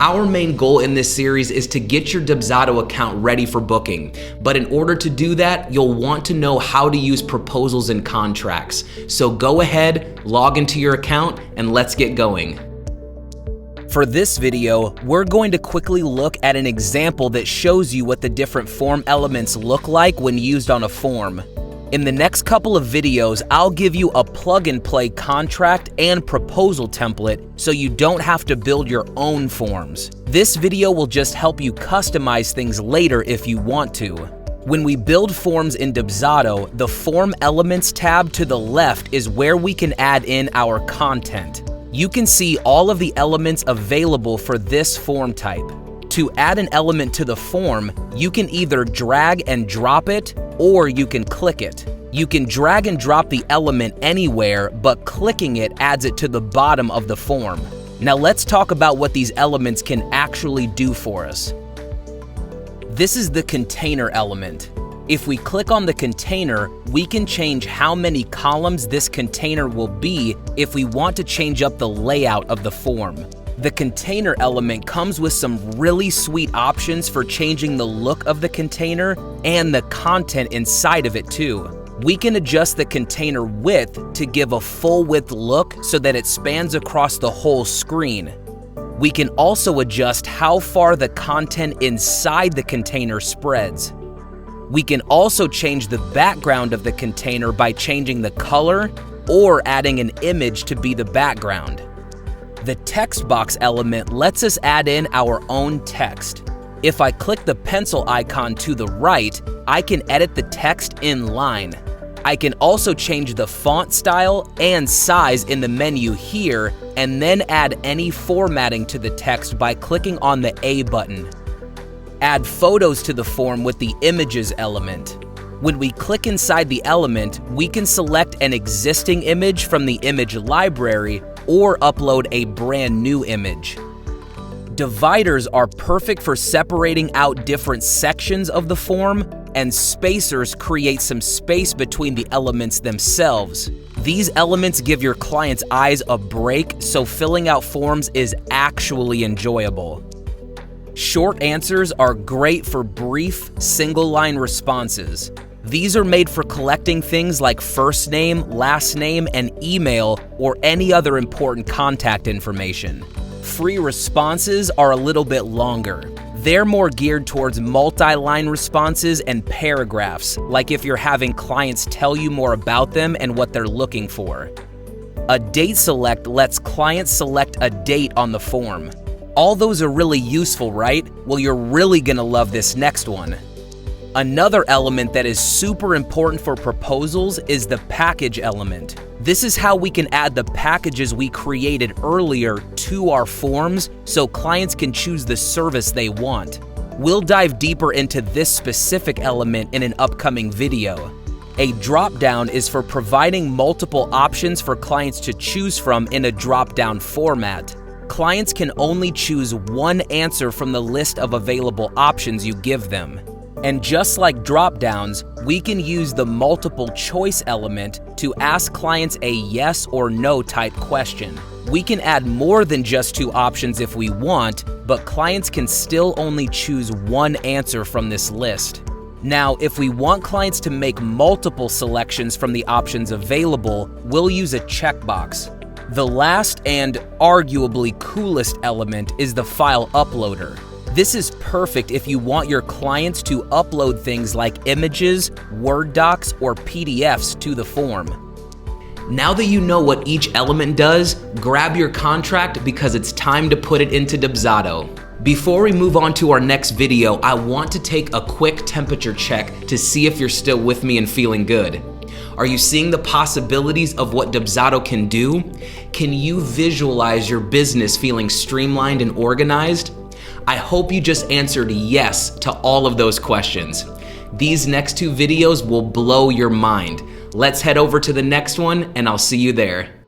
Our main goal in this series is to get your Dubsado account ready for booking. But in order to do that, you'll want to know how to use proposals and contracts. So go ahead, log into your account, and let's get going. For this video, we're going to quickly look at an example that shows you what the different form elements look like when used on a form. In the next couple of videos, I'll give you a plug-and-play contract and proposal template so you don't have to build your own forms. This video will just help you customize things later if you want to. When we build forms in Dubsado, the Form Elements tab to the left is where we can add in our content. You can see all of the elements available for this form type. To add an element to the form, you can either drag and drop it, or you can click it. You can drag and drop the element anywhere, but clicking it adds it to the bottom of the form. Now let's talk about what these elements can actually do for us. This is the container element. If we click on the container, we can change how many columns this container will be if we want to change up the layout of the form. The container element comes with some really sweet options for changing the look of the container and the content inside of it too. We can adjust the container width to give a full width look so that it spans across the whole screen. We can also adjust how far the content inside the container spreads. We can also change the background of the container by changing the color or adding an image to be the background. The text box element lets us add in our own text. If I click the pencil icon to the right, I can edit the text in line. I can also change the font style and size in the menu here, and then add any formatting to the text by clicking on the A button. Add photos to the form with the Images element. When we click inside the element, we can select an existing image from the image library or upload a brand new image. Dividers are perfect for separating out different sections of the form, and spacers create some space between the elements themselves. These elements give your client's eyes a break, so filling out forms is actually enjoyable. Short answers are great for brief, single-line responses. These are made for collecting things like first name, last name, and email, or any other important contact information. Free responses are a little bit longer. They're more geared towards multi-line responses and paragraphs, like if you're having clients tell you more about them and what they're looking for. A date select lets clients select a date on the form. All those are really useful, right? Well, you're really gonna love this next one. Another element that is super important for proposals is the package element. This is how we can add the packages we created earlier to our forms so clients can choose the service they want. We'll dive deeper into this specific element in an upcoming video. A drop-down is for providing multiple options for clients to choose from in a drop-down format. Clients can only choose one answer from the list of available options you give them. And just like drop-downs, we can use the multiple choice element to ask clients a yes or no type question. We can add more than just two options if we want, but clients can still only choose one answer from this list. Now, if we want clients to make multiple selections from the options available, we'll use a checkbox. The last and arguably coolest element is the file uploader. This is perfect if you want your clients to upload things like images, Word docs, or PDFs to the form. Now that you know what each element does, grab your contract because it's time to put it into Dubsado. Before we move on to our next video, I want to take a quick temperature check to see if you're still with me and feeling good. Are you seeing the possibilities of what Dubsado can do? Can you visualize your business feeling streamlined and organized? I hope you just answered yes to all of those questions. These next two videos will blow your mind. Let's head over to the next one, and I'll see you there.